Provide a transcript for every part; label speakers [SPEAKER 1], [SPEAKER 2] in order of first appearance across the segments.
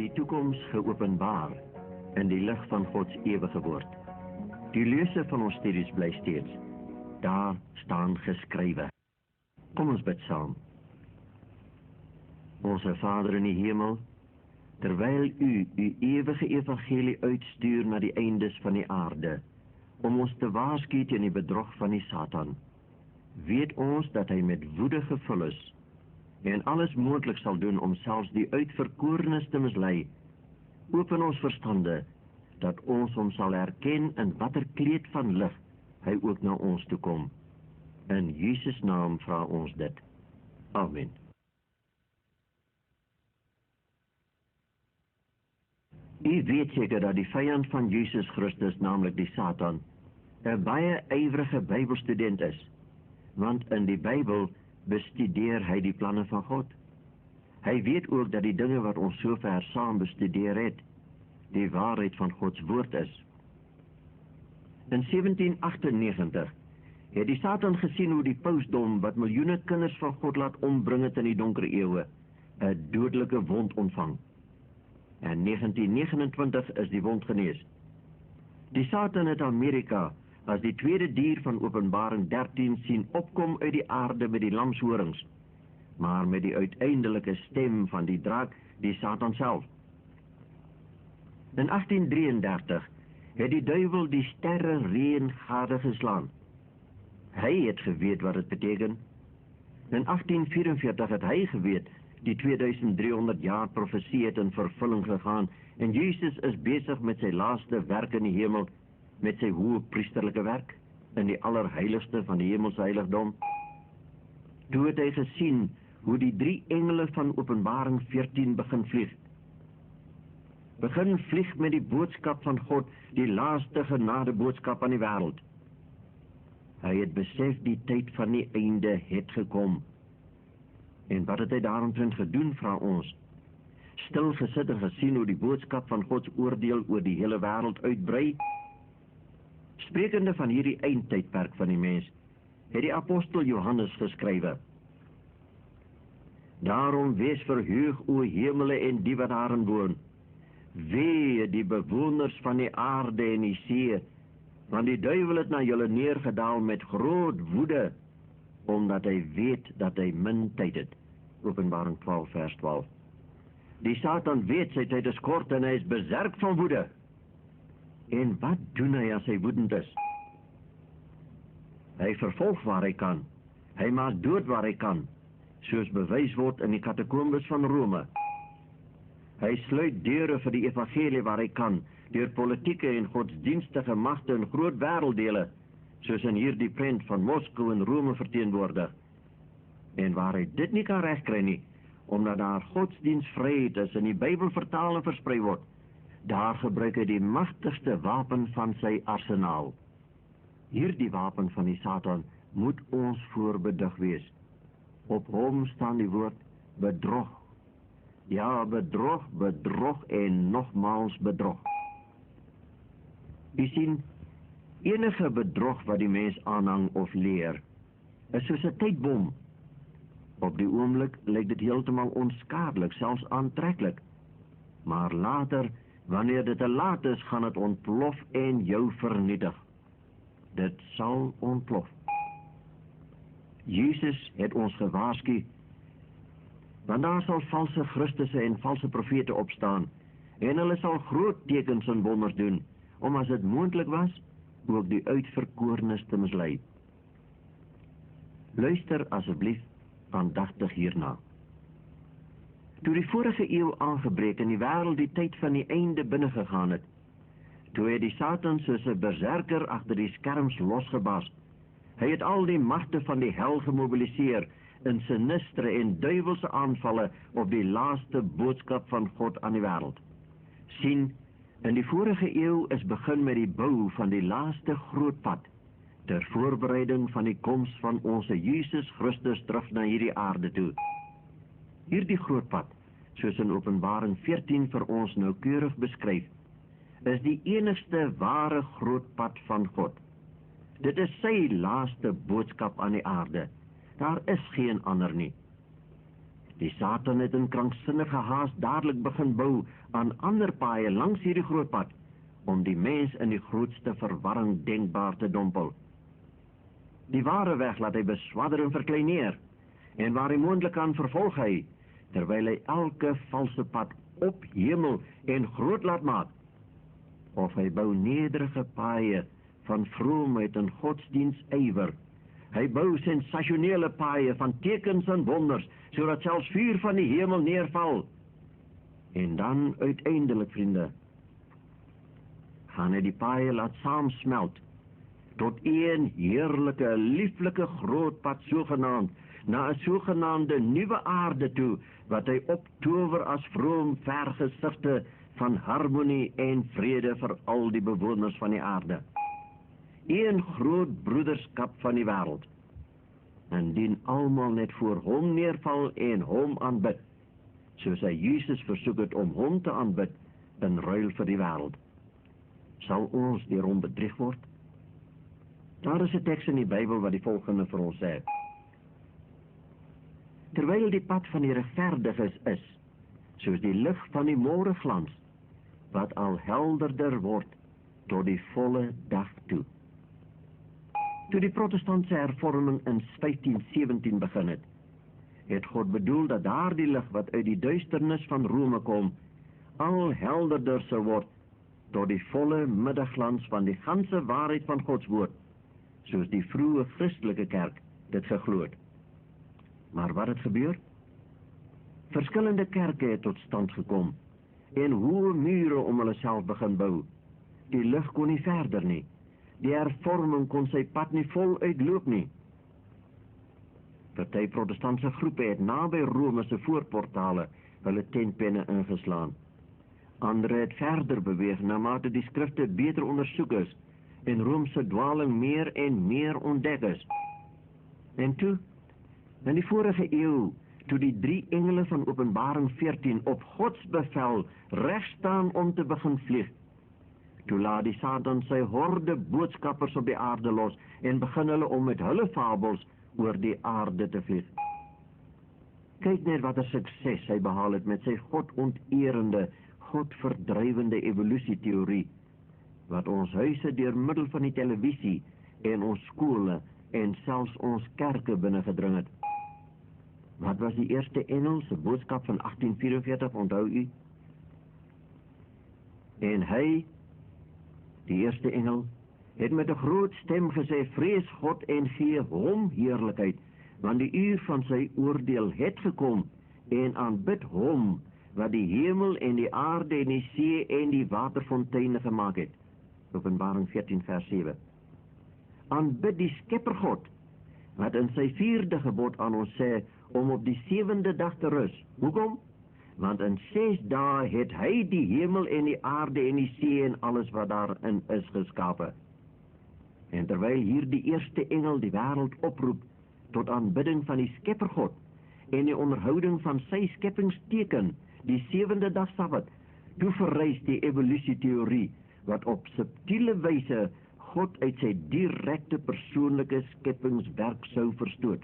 [SPEAKER 1] die toekoms geopenbaar in die lig van Gods ewige woord. Die lese van ons studies bly steeds. Daar staan geskrywe. Kom ons bid saam. Onse Vader in die hemel, terwyl u ewige evangelie uitstuur na die eindes van die aarde, om ons te waarsku teen die bedrog van die Satan, weet ons dat hy met woede gevul is en alles moontlik sal doen om selfs die uitverkorenes te mislei. Open ons verstande, dat ons hom sal herken in watter kleed van lig hy ook na ons toe kom. In Jesus naam vra ons dit. Amen. U weet seker dat die vyand van Jesus Christus, naamlik die Satan, 'n baie ywerige Bybelstudent is, want in die Bybel bestudeer hy die planne van God. Hy weet ook dat die dinge wat ons sover saam bestudeer het, die waarheid van Gods woord is. In 1798 het die Satan gesien hoe die pausdom, wat miljoene kinders van God laat ombring het in die donkere eeue, 'n dodelike wond ontvang. En 1929 is die wond genees. Die Satan het Amerika as die tweede dier van Openbaring 13 sien opkom uit die aarde met die lamshorings, maar met die uiteindelike stem van die draak, die Satan self. In 1833 het die duiwel die sterre reën gade geslaan. Hy het geweet wat dit beteken. In 1844 het hy geweet die 2300 jaar profesie het in vervulling gegaan en Jesus is besig met sy laaste werk in die hemel, met sy hoë priesterlike werk in die allerheiligste van die hemelse heiligdom. Toe het hy gesien hoe die 3 engele van Openbaring 14 begin vlieg met die boodskap van God, die laaste genade boodskap aan die wêreld. Hy het besef die tyd van die einde het gekom. En wat het hy daaromtrent gedoen, vra ons? Stil gesit en gesien hoe die boodskap van Gods oordeel oor die hele wêreld uitbrei? Sprekende van hierdie eindtydperk van die mens, het die apostel Johannes geskrywe: Daarom wees verheug, o hemele en die wat daarin woon. Wee die bewoners van die aarde en die see, want die duiwel het na julle neergedaal met groot woede, omdat hy weet dat hy min tyd het. Openbaring 12 vers 12. Die Satan weet sy tyd is kort en hy is beserk van woede. En wat doen hy as hy woedend is? Hy vervolg waar hy kan. Hy maak dood waar hy kan, soos bewys word in die katakombes van Rome. Hy sluit deure vir die evangelie waar hy kan, deur politieke en godsdienstige magte in groot wêrelddele, soos in hierdie prent van Moskou en Rome verteenwoordig. En waar hy dit nie kan regkry nie, omdat daar godsdienstvryheid is en die Bybel vertaal en versprei word, daar gebruik hy die magtigste wapen van sy arsenaal. Hierdie wapen van die Satan moet ons voorbedig wees. Op hom staan die woord bedrog. Ja, bedrog, bedrog en nogmaals bedrog. U sien, enige bedrog wat die mens aanhang of leer, is soos 'n tydbom. Op die oomblik lyk dit heeltemal onskadelik, selfs aantreklik. Maar later, wanneer dit te laat is, gaan dit ontplof en jou vernietig. Dit sal ontplof. Jesus het ons gewaarsku, want daar sal valse Christusse en valse profete opstaan, en hulle sal groot tekens en wonders doen, om as dit moontlik was, ook die uitverkorenes te mislei. Luister asseblief aandagtig hierna. Toe die vorige eeu aangebreek en die wêreld die tyd van die einde binnegegaan het, toe het die Satan soos 'n berserker agter die skerms losgebars. Hy het al die magte van die hel gemobiliseer in sinistre en duiwelse aanvalle op die laaste boodskap van God aan die wêreld. Sien, in die vorige eeu is begin met die bou van die laaste groot pad, ter voorbereiding van die koms van ons Jesus Christus terug na hierdie aarde toe. Hierdie groot pad, soos in Openbaring 14 vir ons noukeurig beskryf, is die enigste ware groot pad van God. Dit is sy laaste boodskap aan die aarde. Daar is geen ander nie. Die Satan het in kranksinnige haas dadelik begin bou aan ander paaie langs hierdie groot pad, om die mens in die grootste verwarring denkbaar te dompel. Die ware weg laat hy beswadder en verkleineer, en waar hy moontlik kan vervolg hy, terwyl hy elke valse pad op hemel en groot laat maak. Of hy bou nederige paaie van vroomheid en godsdienstywer. Hy bou sensasionele paaie van tekens en wonders, sodat selfs vuur van die hemel neerval. En dan uiteindelik, vriende, gaan hy die paaie laat saamsmelt, tot een heerlike, lieflike groot pad sogenaamd, na 'n sogenaamde nuwe aarde toe, wat hy optower as vroom vergesigte van harmonie en vrede vir al die bewoners van die aarde. Een groot broederskap van die wêreld. Indien almal net voor hom neerval en hom aanbid, soos hy Jesus versoek het om hom te aanbid in ruil vir die wêreld. Sal ons deur hom bedrieg word? Daar is 'n teks in die Bybel wat die volgende vir ons sê: Terwyl die pad van die regverdiges is, soos die lig van die môreglans, wat al helderder word tot die volle dag toe. Toe die protestantse hervorming in 1517 begin het God bedoel dat daardie lig wat uit die duisternis van Rome kom, al helderder sou word tot die volle middagglans van die ganse waarheid van Gods woord, soos die vroeë Christelike kerk dit geglo het. Maar wat het gebeur? Verskillende kerke het tot stand gekom en hoë mure om hulle self begin bou. Die lig kon nie verder nie. Die hervorming kon sy pad nie voluit loop nie. Party protestantse groepe het naby Rome se voorportale hulle tentpenne ingeslaan. Ander het verder beweeg naarmate die skrifte beter ondersoek is en Rome se dwaling meer en meer ontdek is. En toe, in die vorige eeu, toe die 3 engele van Openbaring 14 op Gods bevel reg staan om te begin vlieg, toe laat die Satan sy horde boodskappers op die aarde los en begin hulle om met hulle fabels oor die aarde te vlieg. Kyk net wat 'n sukses hy behaal het met sy godonterende, godverdrywende evolusieteorie, wat ons huise deur middel van die televisie en ons skole en selfs ons kerke binnengedring het. Wat was die eerste engel se boodskap van 1844, onthou u? En hy, die eerste engel, het met 'n groot stem gesê: vrees God en gee hom heerlikheid, want die uur van sy oordeel het gekom, en aanbid hom wat die hemel en die aarde en die see en die waterfonteine gemaak het. Openbaring 14 vers 7. Aanbid die Skepper God, wat in sy 4de gebod aan ons sê om op die 7de dag te rus. Hoekom? Want in 6 dae het hy die hemel en die aarde en die see en alles wat daarin is geskape. En terwyl hier die eerste engel die wêreld oproep tot aanbidding van die Skepper God en die onderhouding van sy skepingsteken, die 7de dag Sabbat, toe verrys die evolusieteorie wat op subtiele wyse God uit sy direkte persoonlike skepingswerk sou verstoot,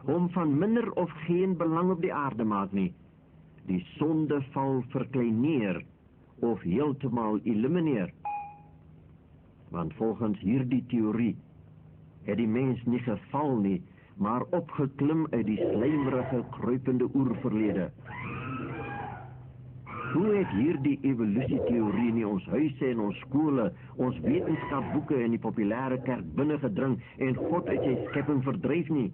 [SPEAKER 1] hom van minder of geen belang op die aarde maak nie, die sondeval verkleineer of heeltemal elimineer. Want volgens hierdie teorie het die mens nie geval nie, maar opgeklim uit die slijmerige, kruipende oerverlede. Hoe het hierdie evolusieteorie nie ons huise en ons skole, ons wetenskapboeke en die populêre kerk binnengedring en God uit sy skepping verdryf nie?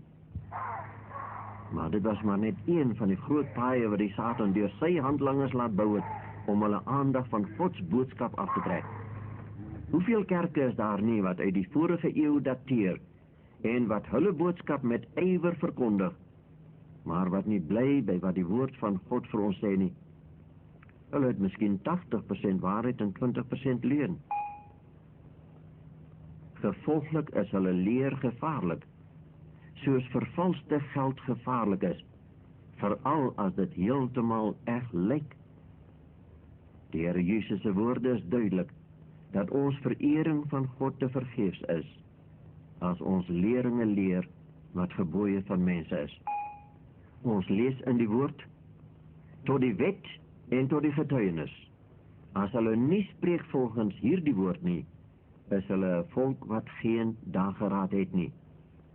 [SPEAKER 1] Maar dit was maar net een van die groot paaie wat die Satan deur sy handlangers laat bou het, om hulle aandag van Gods boodskap af te trek. Hoeveel kerke is daar nie wat uit die vorige eeu dateer, en wat hulle boodskap met ywer verkondig, maar wat nie bly by wat die woord van God vir ons sê nie. Hulle het miskien 80% waarheid en 20% leuen. Gevolglik is hulle leer gevaarlik, soos vervalste geld gevaarlik is, veral as dit heeltemal eg lyk. Die Here Jesus se woorde is duidelik, dat ons verering van God te vergeefs is, as ons leringe leer wat gebooie van mense is. Ons lees in die woord, tot die wet en tot die getuienis. As hulle nie spreek volgens hierdie woord nie, is hulle 'n volk wat geen dageraad het nie.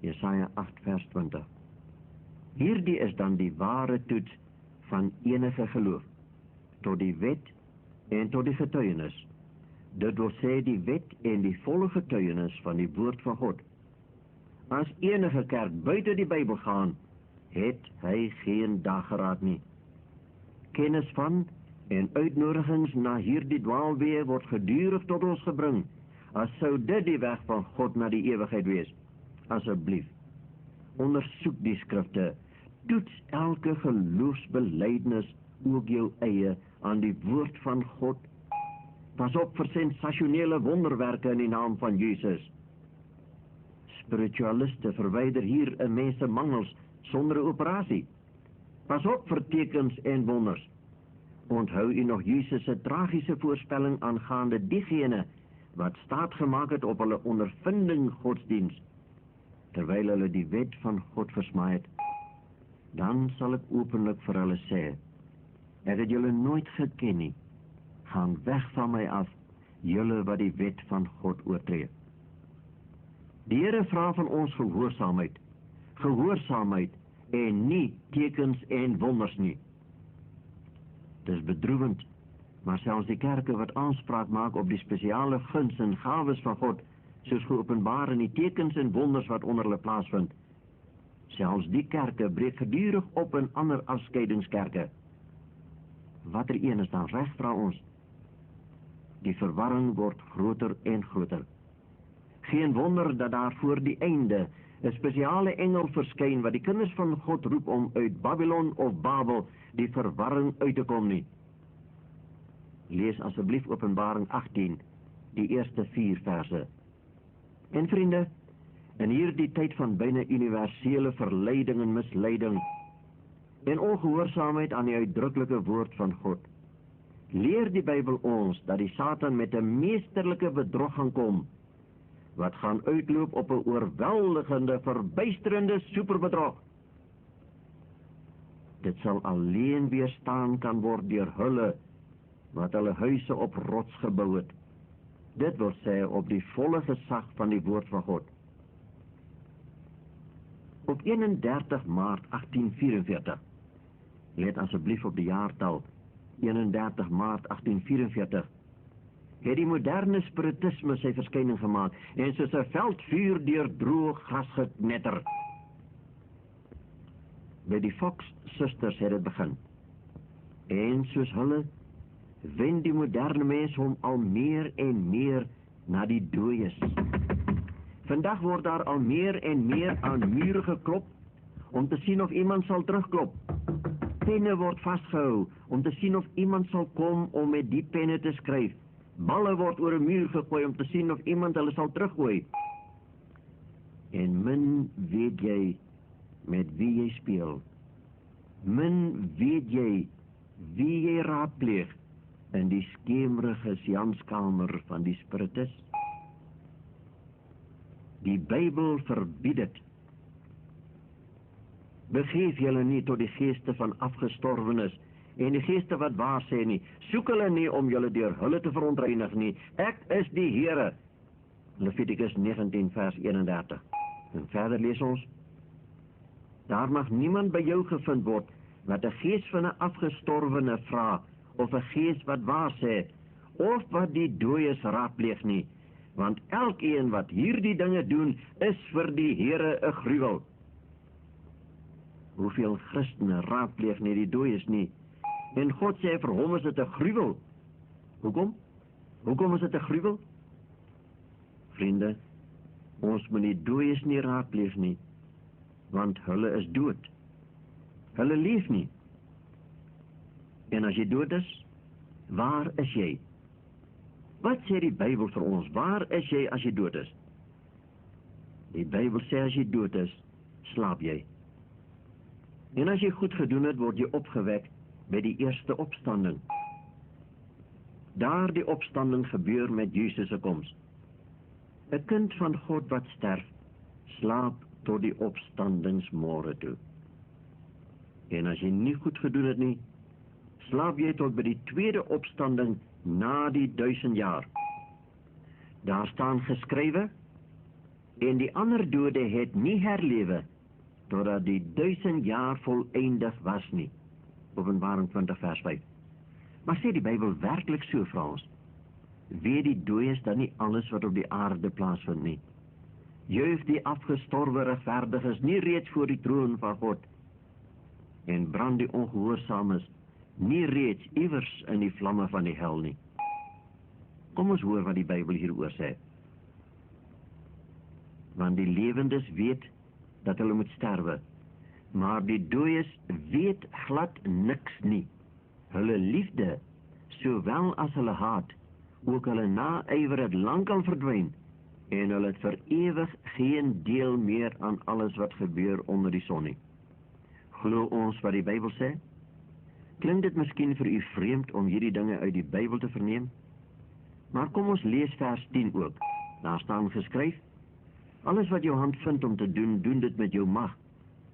[SPEAKER 1] Jesaja 8 vers 20. Hierdie is dan die ware toets van enige geloof, tot die wet en tot die getuienis. Dit wil sê die wet en die volle getuienis van die woord van God. As enige kerk buite die Bybel gaan, het hy geen dageraad nie. Kennis van en uitnodigings na hierdie dwaalweë word gedurig tot ons gebring, as sou dit die weg van God na die ewigheid wees. Asseblief, ondersoek die skrifte, toets elke geloofsbelijdenis, ook jou eie, aan die woord van God. Pas op vir sensasionele wonderwerke in die naam van Jesus. Spiritualiste verwyder hier 'n mens se mangels sonder 'n operasie. Pas op vir tekens en wonders. Onthou u nog Jesus se tragiese voorspelling aangaande diegene wat staat gemaak het op hulle ondervinding godsdiens, terwyl hulle die wet van God versmaai het. Dan sal ek openlik vir hulle sê, ek het julle nooit geken nie. Gaan weg van my af, julle wat die wet van God oortree. Die Here vra van ons gehoorsaamheid en nie tekens en wonders nie. Dis bedroewend, maar selfs die kerke wat aanspraak maak op die spesiale guns en gawes van God, soos geopenbaar in die tekens en wonders wat onder hulle plaasvind, selfs die kerke breek gedurig op in ander afskeidingskerke. Watter een is dan reg, vra ons? Die verwarring word groter en groter. Geen wonder dat daar voor die einde 'n spesiale engel verskyn wat die kinders van God roep om uit Babylon of Babel die verwarring uit te kom nie. Lees asseblief Openbaring 18, die eerste 4 verse. En vriende, in hierdie tyd van byna universele verleiding en misleiding en ongehoorsaamheid aan die uitdruklike woord van God, leer die Bybel ons dat die Satan met 'n meesterlike bedrog gaan kom, wat gaan uitloop op 'n oorweldigende, verbuisterende superbedrog. Dit sal alleen weerstaan kan word deur hulle wat hulle huise op rots gebou het. Dit wil sê op die volle gesag van die woord van God. Op 31 Maart 1844, let asseblief op die jaartal, 31 Maart 1844, het die moderne spiritisme sy verskyning gemaak en soos 'n veldvuur deur droë gras geknetter. By die Fox Sisters het dit begin. En soos hulle, wend die moderne mens hom al meer en meer na die dooies. Vandag word daar al meer en meer aan mure geklop om te sien of iemand sal terugklop. Penne word vastgehou om te sien of iemand sal kom om met die penne te skryf. Balle word oor 'n muur gegooi om te sien of iemand hulle sal teruggooi. En min weet jy met wie jy speel. Min weet jy wie jy raadpleeg in die skemerige Janskamer van die spiritus. Die Bybel verbied dit. Begeef julle nie tot die geeste van afgestorwenes en die geeste wat waar sê nie. Soek hulle nie om julle deur hulle te verontreinig nie. Ek is die Here. Levitikus 19 vers 31. En verder lees ons, daar mag niemand by jou gevind word wat 'n gees van 'n afgestorwene vra, of 'n gees wat waar sê, of wat die dooies raadpleeg nie, want elkeen wat hierdie dinge doen, is vir die Here 'n gruwel. Hoeveel Christene raadpleeg nie die dooies nie, en God sê vir hom is dit 'n gruwel. Hoekom? Hoekom is dit 'n gruwel? Vriende, ons moet die dooies nie raadpleeg nie, want hulle is dood. Hulle leef nie. En as jy dood is, waar is jy? Wat sê die Bybel vir ons? Waar is jy as jy dood is? Die Bybel sê as jy dood is, slaap jy. En as jy goed gedoen het, word jy opgewek by die eerste opstanding. Daar die opstanding gebeur met Jesus se koms. 'n kind van God wat sterf, slaap tot die opstandingsmôre toe. En as jy nie goed gedoen het nie, slaap jy tot by die tweede opstanding na die 1000 jaar. Daar staan geskrywe, en die ander dode het nie herlewe, totdat die 1000 jaar voleindig was nie. Openbaring 20 vers 5. Maar sê die Bybel werklik so, vra ons? Weet die dooies dan nie alles wat op die aarde plaasvind nie? Juig die afgestorwe regverdiges nie reeds voor die troon van God, en brand die ongehoorsaames nie reeds iewers in die vlamme van die hel nie. Kom ons hoor wat die Bybel hieroor sê. Want die lewendes weet dat hulle moet sterwe, maar die dooies weet glad niks nie. Hulle liefde, sowel as hulle haat, ook hulle naijwer het lankal verdwyn, en hulle het vir ewig geen deel meer aan alles wat gebeur onder die son nie. Glo ons wat die Bybel sê? Klink dit miskien vir u vreemd om hierdie dinge uit die Bybel te verneem? Maar kom ons lees vers 10 ook. Daar staan geskryf, alles wat jou hand vind om te doen, doen dit met jou mag,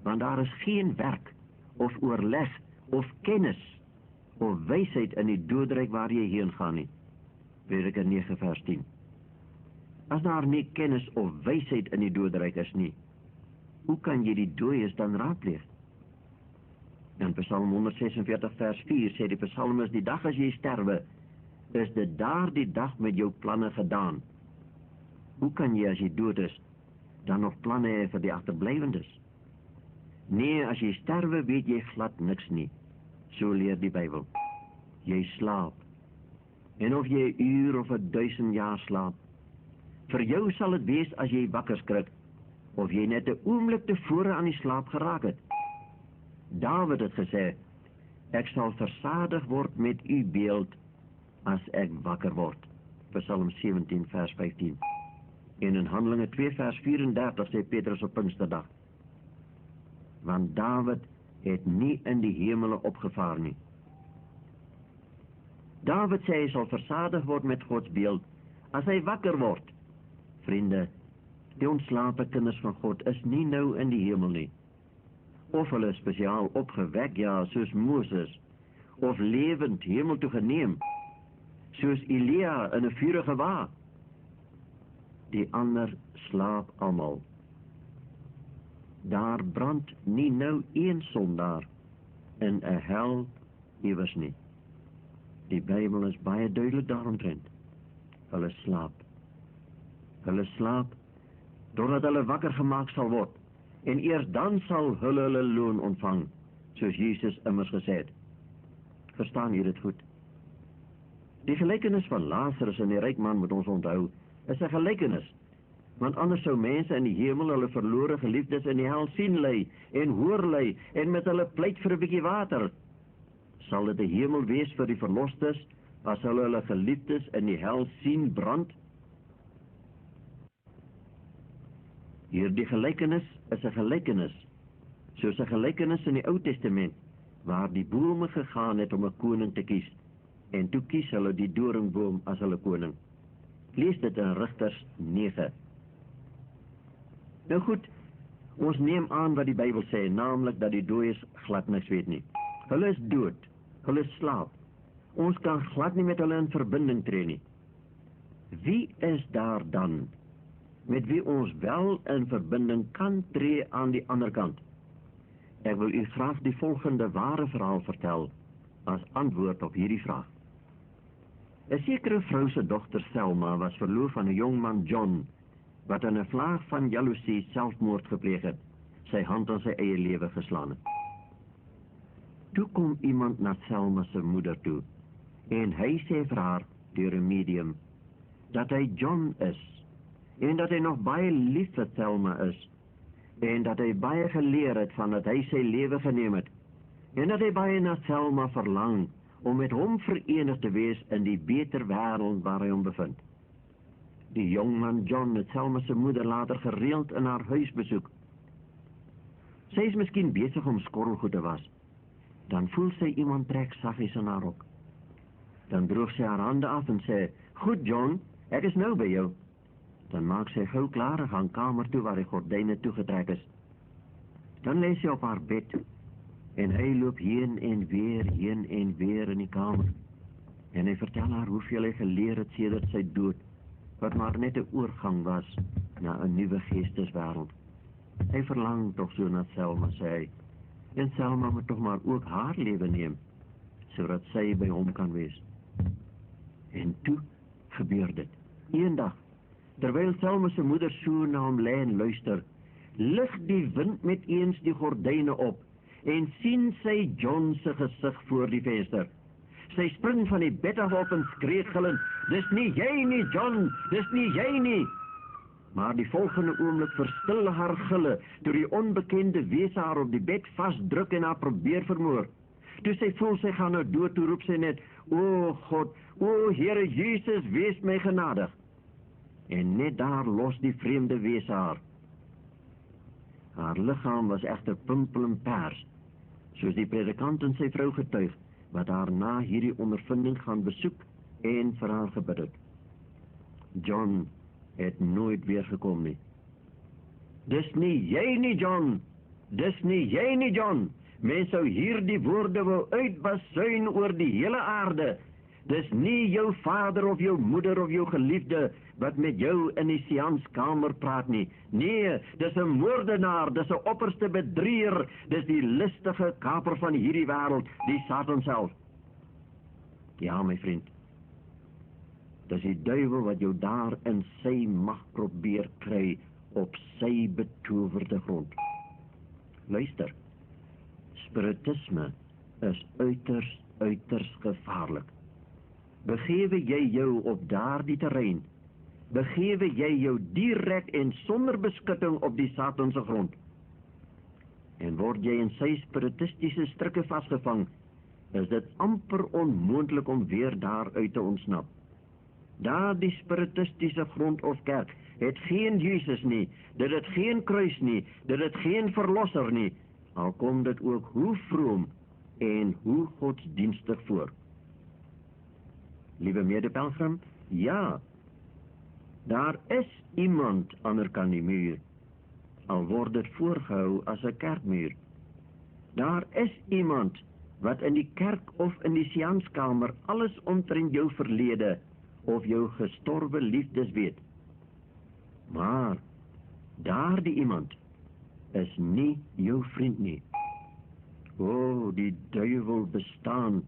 [SPEAKER 1] want daar is geen werk, of oorleg, of kennis, of wysheid in die doodryk waar jy heen gaan nie. Prediker 9 vers 10. As daar nie kennis of wysheid in die doodryk is nie, hoe kan jy die dooies dan raadpleeg? In Psalm 146 vers 4 sê die psalmis, die dag as jy sterwe, is dit daar die dag met jou planne gedaan. Hoe kan jy as jy dood is, dan nog planne hê vir die agterblywendes? Nee, as jy sterwe, weet jy glad niks nie. So leer die Bybel. Jy slaap. En of jy 1 uur of 1000 jaar slaap, vir jou sal het wees as jy wakker skrik, of jy net 'n oomblik tevore aan die slaap geraak het. Dawid het gesê, ek sal versadig word met u beeld as ek wakker word. Psalm 17 vers 15. En in Handelinge 2 vers 34 sê Petrus op Pinksterdag, want Dawid het nie in die hemele opgevaar nie. Dawid sê hy sal versadig word met Gods beeld as hy wakker word. Vriende, die ontslape kinders van God is nie nou in die hemel nie. Of hulle spesiaal opgewek, ja, soos Moses, of lewend hemel toe geneem, soos Elia in 'n vurige wa. Die ander slaap almal. Daar brand nie nou een sondaar in 'n hel iewers nie. Die Bybel is baie duidelik daaromtrent. Hulle slaap. Hulle slaap, doordat hulle wakker gemaak sal word, en eers dan sal hulle loon ontvang, soos Jesus immers gesê het. Verstaan jy dit goed? Die gelykenis van Lazarus en die ryk man, moet ons onthou, is 'n gelykenis, want anders sou mense in die hemel hulle verlore geliefdes in die hel sien lê, en hoor lê, en met hulle pleit vir 'n bietjie water. Sal dit 'n hemel wees vir die verlostes, as hulle geliefdes in die hel sien brand? Hierdie gelykenis is 'n gelykenis, soos 'n gelykenis in die Ou Testament, waar die bome gegaan het om 'n koning te kies, en toe kies hulle die doringboom as hulle koning. Lees dit in Rigters 9. Nou goed, ons neem aan wat die Bybel sê, naamlik dat die dooies glad niks weet nie. Hulle is dood, hulle slaap. Ons kan glad nie met hulle in verbinding tree nie. Wie is daar dan met wie ons wel in verbinding kan tree aan die ander kant? Ek wil u graag die volgende ware verhaal vertel as antwoord op hierdie vraag. 'n Sekere vrou se dogter Selma was verloof aan 'n jong man John, wat in 'n vlaag van jaloesie selfmoord gepleeg het, sy hand aan sy eie lewe geslaan het. Toe kom iemand na Selma se moeder toe, en hy sê vir haar deur 'n medium dat hy John is, en dat hy nog baie lief vir Selma is, en dat hy baie geleer het van dat hy sy lewe geneem het, en dat hy baie na Selma verlang om met hom verenig te wees in die beter wêreld waar hy hom bevind. Die jongman John het Selma se moeder later gereeld in haar huis besoek. Sy is miskien besig om skorrelgoed te was. Dan voel sy iemand trek saggies aan haar rok. Dan droog sy haar hande af en sê, "Goed John, ek is nou by jou." Dan maak sy gou klaar en gaan kamer toe waar die gordyne toegetrek is. Dan lê sy op haar bed En hy loop heen en weer in die kamer. En hy vertel haar hoeveel hy geleer het sedert sy dood, wat maar net 'n oorgang was na 'n nuwe geesteswêreld. Hy verlang tog so na Selma, sê hy. En Selma moet tog maar ook haar lewe neem, sodat sy by hom kan wees. En toe gebeur dit. Eendag, terwyl Selma se moeder so na hom lê en luister, lig die wind met eens die gordyne op en sien sy John se gesig voor die venster. Sy spring van die bed af op en skree gillend, "Dis nie jy nie, John, dis nie jy nie." Maar die volgende oomblik verstil haar gille, toe die onbekende wese haar op die bed vasdruk en haar probeer vermoor. Toe sy voel sy gaan nou dood, toe roep sy net, "O God, o Here Jesus, wees my genadig." En net daar los die vreemde wese haar. Haar liggaam was egter pimpel en pers, soos die predikant en sy vrou getuig, wat haar na hierdie ondervinding gaan besoek en vir haar gebid het. John het nooit weer gekom nie. "Dis nie jy nie, John, dis nie jy nie, John. Mens sou hierdie woorde wou uitbasuin oor die hele aarde. Dis nie jou vader of jou moeder of jou geliefde wat met jou in die seanskamer praat nie. Nee, dis 'n moordenaar, dis 'n opperste bedrieër, dis die listige kaper van hierdie wêreld, die Satan self." Ja, my vriend, dis die duiwel wat jou daar in sy mag probeer kry op sy betoverde grond. Luister, spiritisme is uiters gevaarlik. Begewe jy jou op daardie terrein, begewe jy jou direk en sonder beskutting op die Satanse grond, en word jy in sy spiritistiese strikke vasgevang, is dit amper onmoontlik om weer daaruit te ontsnap. Daardie spiritistiese grond of kerk het geen Jesus nie, dit het geen kruis nie, dit het geen verlosser nie, al kom dit ook hoe vroom en hoe godsdienstig voor. Liewe medepelgrim, ja, daar is iemand anderkant die muur, al word dit voorgehou as 'n kerkmuur. Daar is iemand wat in die kerk of in die seanskamer alles omtrent jou verlede of jou gestorwe liefdes weet. Maar daardie iemand is nie jou vriend nie. O, die duiwel bestaan.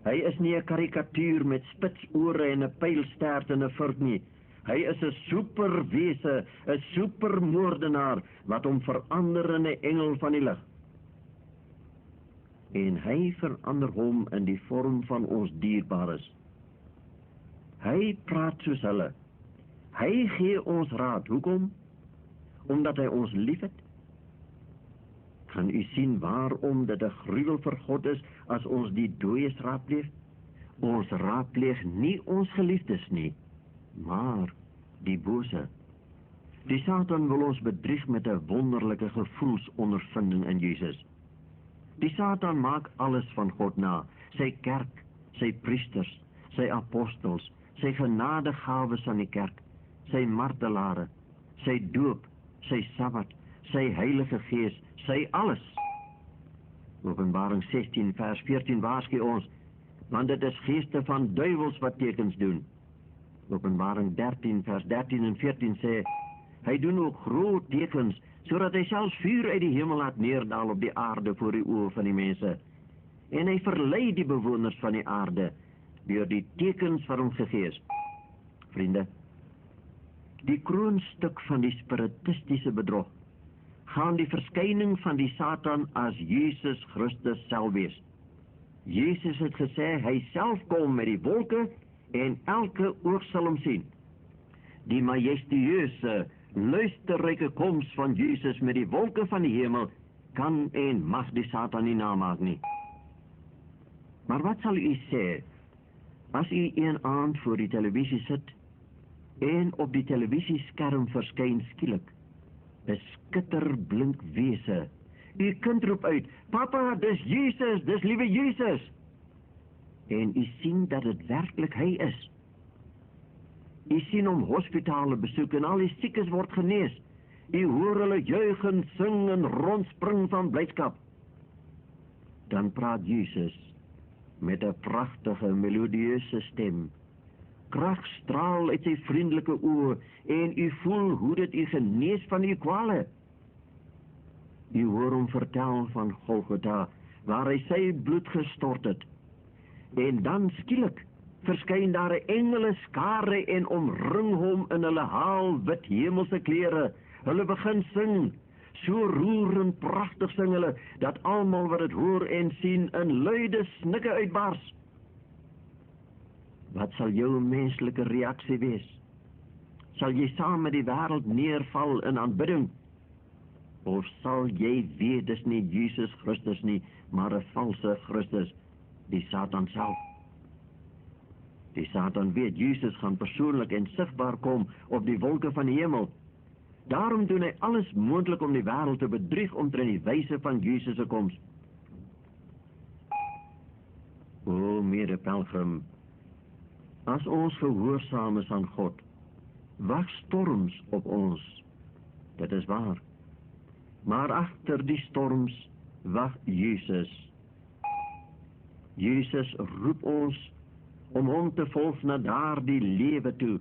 [SPEAKER 1] Hy is nie 'n karikatuur met spitsore en 'n pylstert en 'n vurk nie. Hy is 'n superwese, 'n supermoordenaar wat hom verander in 'n engel van die lig. En hy verander hom in die vorm van ons dierbares. Hy praat soos hulle. Hy gee ons raad. Hoekom? Omdat hy ons liefhet. Kan u sien waarom dit 'n gruwel vir God is as ons die dooies raadpleeg? Ons raadpleeg nie ons geliefdes nie, maar die bose. Die Satan wil ons bedrieg met 'n wonderlike gevoelsondervinding in Jesus. Die Satan maak alles van God na, sy kerk, sy priesters, sy apostels, sy genadegawes aan die kerk, sy martelare, sy doop, sy Sabbat, sy Heilige Gees, sy alles. Openbaring 16 vers 14 waarsku ons, want dit is geeste van duiwels wat tekens doen. Openbaring 13 vers 13 en 14 sê, hy doen ook groot tekens, sodat hy selfs vuur uit die hemel laat neerdal op die aarde voor die oë van die mense. En hy verlei die bewoners van die aarde, deur die tekens wat hom gegee is. Vriende, die kroonstuk van die spiritistiese bedrog gaan die verskyning van die Satan as Jesus Christus self wees. Jesus het gesê, hy self kom met die wolke en elke oog sal hom sien. Die majestueuse, luisterryke koms van Jesus met die wolke van die hemel kan en mag die Satan nie namaak nie. Maar wat sal u sê as u een aand voor die televisie sit en op die televisieskerm verskyn skielik 'n skitterblink wese? U kind roep uit, "Papa, dis Jesus, dis liewe Jesus." En u sien dat dit werklik hy is. U sien hom hospitale besoek en al die siekes word genees. U hoor hulle juig en sing en rondspring van blydskap. Dan praat Jesus met 'n pragtige melodieuse stem. Krag straal uit sy vriendelike oë en u voel hoe dit u genees van u kwale. U hoor hom vertel van Golgotha, waar hy sy bloed gestort het. En dan skielik verskyn daar 'n engele skare en omring hom in hulle haalwit hemelse klere. Hulle begin sing, so roerend pragtig sing hulle, dat almal wat dit hoor en sien in luide snikke uitbars. Wat sal jou menslike reaksie wees? Sal jy saam met die wêreld neerval in aanbidding? Of sal jy weet dis nie Jesus Christus nie, maar 'n valse Christus, die Satan self? Die Satan weet Jesus gaan persoonlik en sigbaar kom op die wolke van die hemel. Daarom doen hy alles moontlik om die wêreld te bedrieg omtrent die wyse van Jesus se koms. O, mede-pelgrim, as ons gehoorsaam is aan God, wag storms op ons, dit is waar. Maar agter die storms wag Jesus. Jesus roep ons om hom te volg na daardie lewe toe.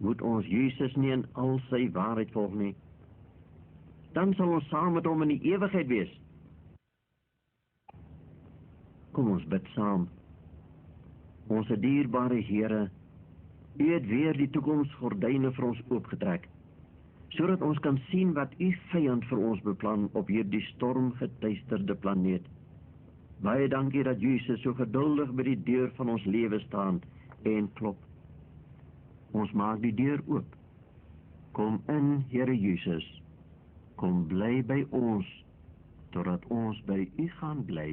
[SPEAKER 1] Moet ons Jesus nie in al sy waarheid volg nie? Dan sal ons saam met hom in die ewigheid wees. Kom ons bid saam. Onse dierbare Here, U het weer die toekomsgordyne vir ons oopgetrek, sodat ons kan sien wat U vyand vir ons beplan op hierdie stormgetuisterde planeet. Baie dankie dat Jesus so geduldig by die deur van ons lewe staan en klop. Ons maak die deur oop. Kom in, Here Jesus. Kom bly by ons, totdat ons by U gaan bly.